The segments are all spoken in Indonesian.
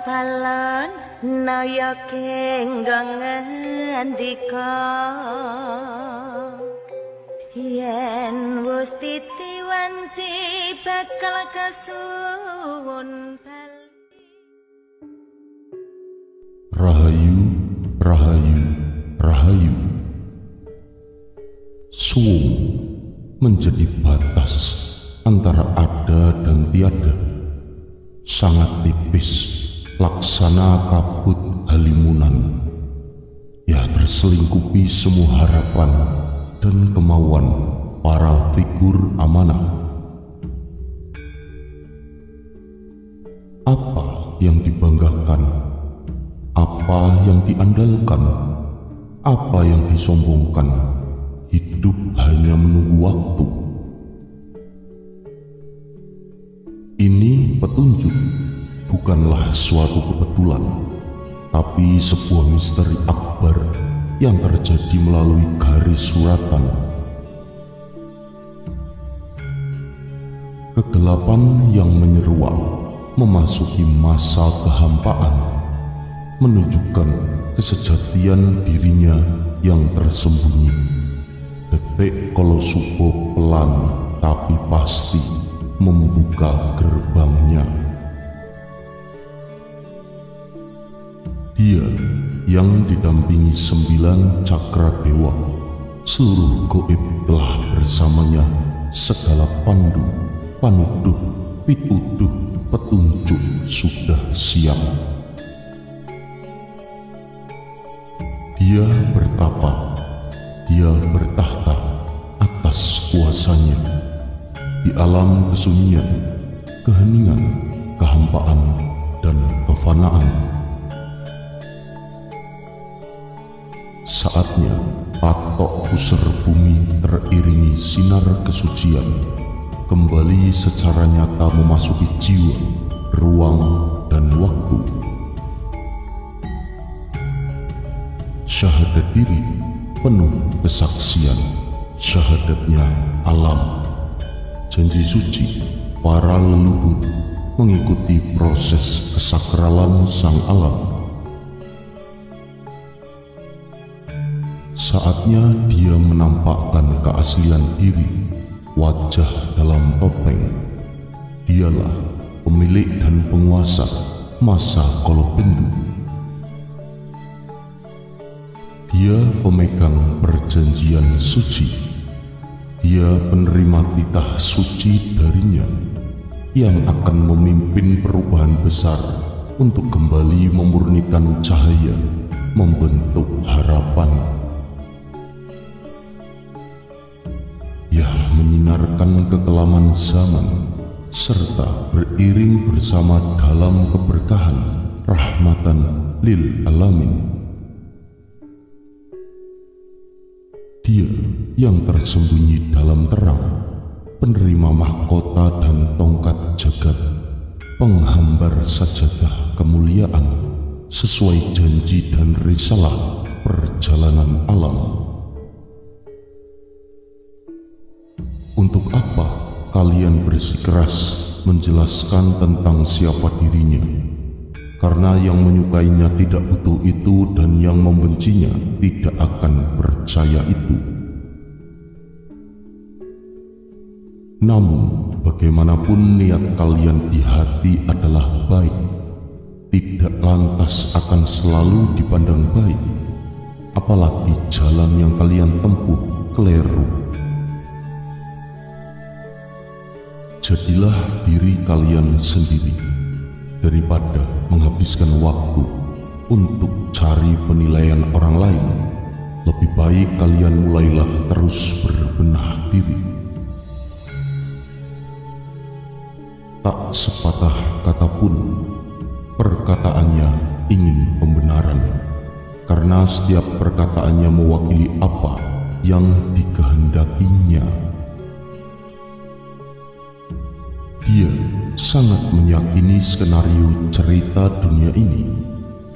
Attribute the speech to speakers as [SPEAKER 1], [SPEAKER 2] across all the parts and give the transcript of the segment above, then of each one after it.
[SPEAKER 1] balon naya kenggong ngendika yen wis titiwanci bakal kasuwun
[SPEAKER 2] Rahayu, rahayu, rahayu. Suwung menjadi batas antara ada dan tiada, sangat tipis, laksana kabut halimunan. Ya terselingkupi semua harapan dan kemauan para figur amanah. Apa yang dibanggakan? Apa yang diandalkan? Apa yang disombongkan? Hidup hanya menunggu waktu. Ini petunjuk, bukanlah suatu kebetulan, tapi sebuah misteri akbar yang terjadi melalui garis suratan. Kegelapan yang menyeruak memasuki masa kehampaan, menunjukkan kesejatian dirinya yang tersembunyi. Detik kalau subuh pelan tapi pasti membuka gerbangnya. Dia yang didampingi 9 cakra dewa, seluruh gaib telah bersamanya. Segala pandu, panuduh, pituduh, petunjuk sudah siap. Dia bertapa, dia bertahta atas kuasanya di alam kesunyian, keheningan, kehampaan, dan kefanaan. Saatnya patok pusar bumi teriringi sinar kesucian kembali secara nyata memasuki jiwa, ruang, dan waktu. Syahadat diri penuh kesaksian, syahadatnya alam. Janji suci para leluhur mengikuti proses kesakralan sang alam. Saatnya dia menampakkan keaslian diri, wajah dalam topeng. Dialah pemilik dan penguasa masa Kolobendu. Dia pemegang perjanjian suci. Dia penerima titah suci darinya yang akan memimpin perubahan besar untuk kembali memurnikan cahaya, membentuk harapan. Ya, menyinarkan kekelaman zaman serta beriring bersama dalam keberkahan rahmatan lil alamin. Dia yang tersembunyi dalam terang, penerima mahkota dan tongkat jagat, penghambar sajadah kemuliaan, sesuai janji dan risalah perjalanan alam. Untuk apa kalian bersikeras menjelaskan tentang siapa dirinya? Karena yang menyukainya tidak butuh itu dan yang membencinya tidak akan percaya itu. Namun bagaimanapun niat kalian di hati adalah baik, tidak lantas akan selalu dipandang baik, apalagi jalan yang kalian tempuh keliru. Jadilah diri kalian sendiri, daripada menghabiskan waktu untuk cari penilaian orang lain. Lebih baik kalian mulailah terus berbenah diri. Tak sepatah kata pun perkataannya ingin pembenaran, karena setiap perkataannya mewakili apa yang dikehendakinya. Dia sangat meyakini skenario cerita dunia ini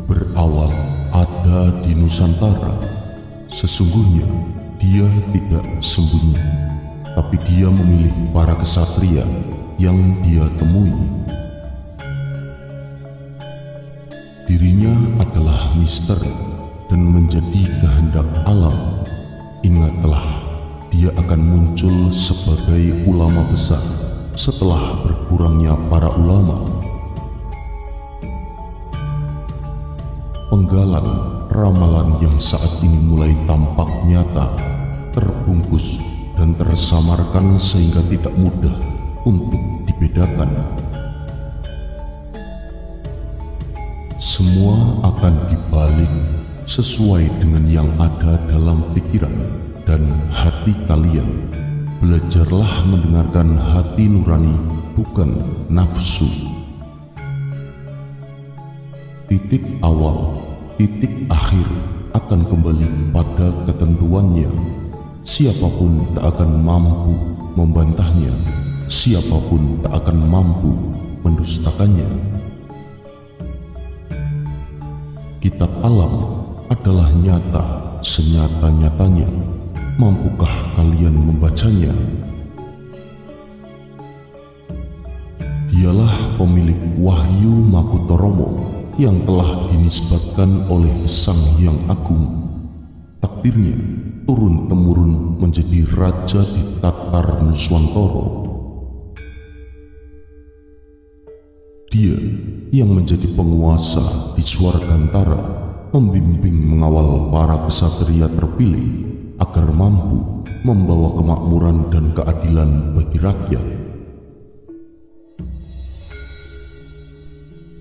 [SPEAKER 2] berawal ada di Nusantara. Sesungguhnya dia tidak sembunyi, tapi dia memilih para kesatria yang dia temui. Dirinya adalah misteri dan menjadi kehendak alam. Ingatlah, dia akan muncul sebagai ulama besar setelah berkurangnya para ulama. Penggalan ramalan yang saat ini mulai tampak nyata, terbungkus dan tersamarkan sehingga tidak mudah untuk dibedakan. Semua akan dibalik sesuai dengan yang ada dalam pikiran dan hati kalian. Belajarlah mendengarkan hati nurani, bukan nafsu. Titik awal, titik akhir akan kembali pada ketentuannya. Siapapun tak akan mampu membantahnya, siapapun tak akan mampu mendustakannya. Kitab alam adalah nyata senyata-nyatanya. Mampukah kalian membacanya? Dialah pemilik Wahyu Makutoromo yang telah dinisbatkan oleh Sang Hyang Agung. Takdirnya turun-temurun menjadi raja di Tatar Nuswantara. Dia yang menjadi penguasa di Swargantara, membimbing mengawal para ksatria terpilih agar mampu membawa kemakmuran dan keadilan bagi rakyat.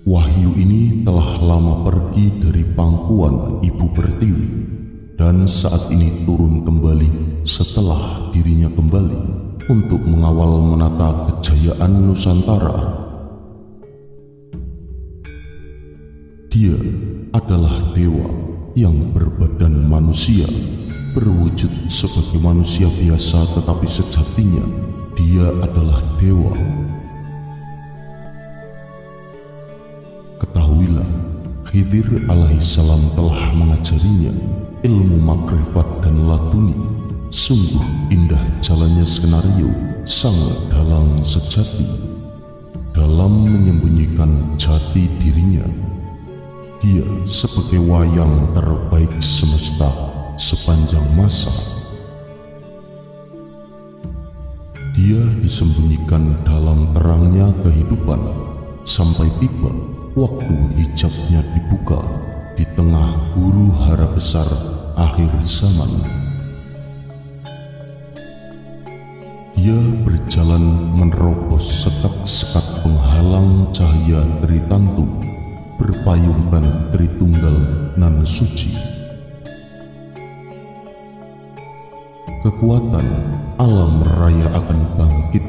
[SPEAKER 2] Wahyu ini telah lama pergi dari pangkuan Ibu Pertiwi dan saat ini turun kembali setelah dirinya kembali untuk mengawal menata kejayaan Nusantara. Dia adalah dewa yang berbadan manusia, berwujud sebagai manusia biasa, tetapi sejatinya dia adalah dewa. Ketahuilah, Khidir alaihissalam telah mengajarinya ilmu makrifat dan latuni. Sungguh indah jalannya skenario sang dalang sejati dalam menyembunyikan jati dirinya. Dia sebagai wayang terbaik semesta sepanjang masa. Dia disembunyikan dalam terangnya kehidupan sampai tiba waktu hijabnya dibuka di tengah huru hara besar akhir zaman. Dia berjalan menerobos sekat-sekat penghalang cahaya Tritantu, berpayungkan Tritunggal nan suci. Kekuatan alam raya akan bangkit,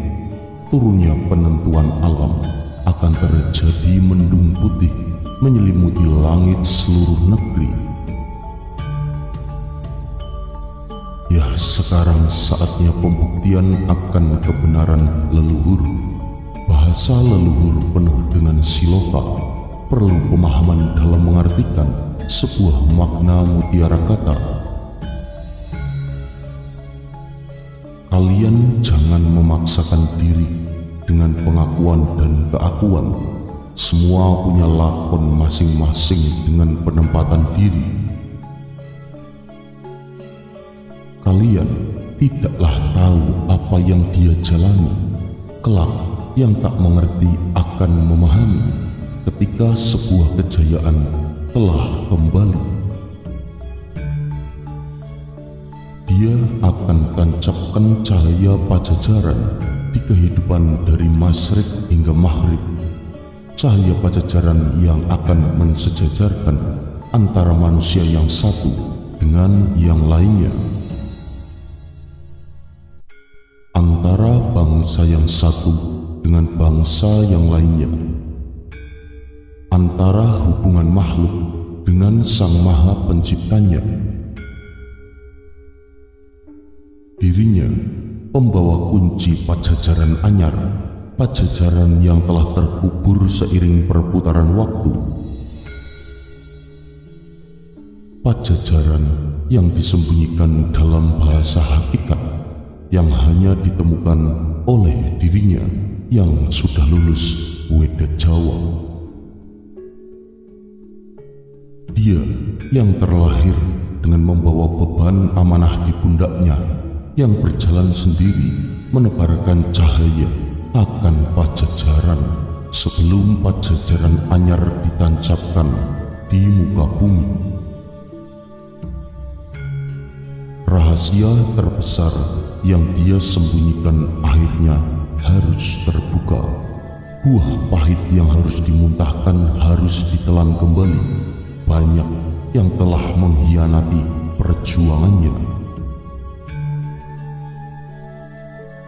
[SPEAKER 2] turunnya penentuan alam akan terjadi. Mendung putih menyelimuti langit seluruh negeri. Ya, sekarang saatnya pembuktian akan kebenaran leluhur. Bahasa leluhur penuh dengan siloka, perlu pemahaman dalam mengartikan sebuah makna mutiara kata. Kalian jangan memaksakan diri dengan pengakuan dan keakuan. Semua punya lakon masing-masing dengan penempatan diri. Kalian tidaklah tahu apa yang dia jalani. Kelak yang tak mengerti akan memahami ketika sebuah kejayaan telah kembali. Dia akan tancapkan cahaya Pajajaran di kehidupan dari masyrik hingga maghrib. Cahaya Pajajaran yang akan mensejajarkan antara manusia yang satu dengan yang lainnya, antara bangsa yang satu dengan bangsa yang lainnya, antara hubungan makhluk dengan Sang Maha Penciptanya. Dirinya pembawa kunci Pajajaran anyar, Pajajaran yang telah terkubur seiring perputaran waktu, Pajajaran yang disembunyikan dalam bahasa hakikat yang hanya ditemukan oleh dirinya yang sudah lulus Weda Jawa. Dia yang terlahir dengan membawa beban amanah di pundaknya, yang berjalan sendiri menebarkan cahaya akan Pajajaran sebelum Pajajaran anyar ditancapkan di muka bumi. Rahasia terbesar yang dia sembunyikan akhirnya harus terbuka. Buah pahit yang harus dimuntahkan harus ditelan kembali. Banyak yang telah mengkhianati perjuangannya.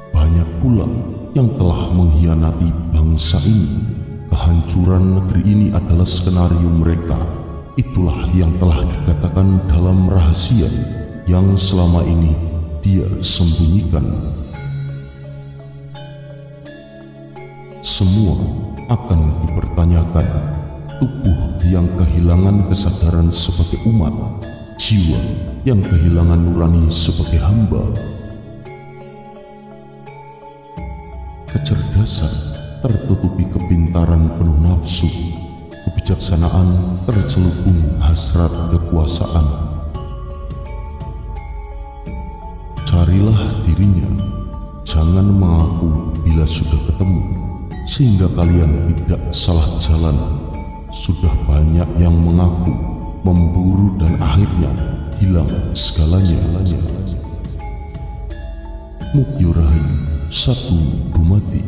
[SPEAKER 2] Banyak pula yang telah mengkhianati bangsa ini. Kehancuran negeri ini adalah skenario mereka. Itulah yang telah dikatakan dalam rahasia yang selama ini dia sembunyikan. Semua akan dipertanyakan. Tubuh yang kehilangan kesadaran sebagai umat, jiwa yang kehilangan nurani sebagai hamba. Kecerdasan tertutupi kepintaran penuh nafsu, kebijaksanaan tercelupung hasrat kekuasaan. Carilah dirinya, jangan mengaku bila sudah ketemu, sehingga kalian tidak salah jalan. Sudah banyak yang mengaku, memburu, dan akhirnya hilang segalanya. Mukyo Rahayu, Satu Dumadi.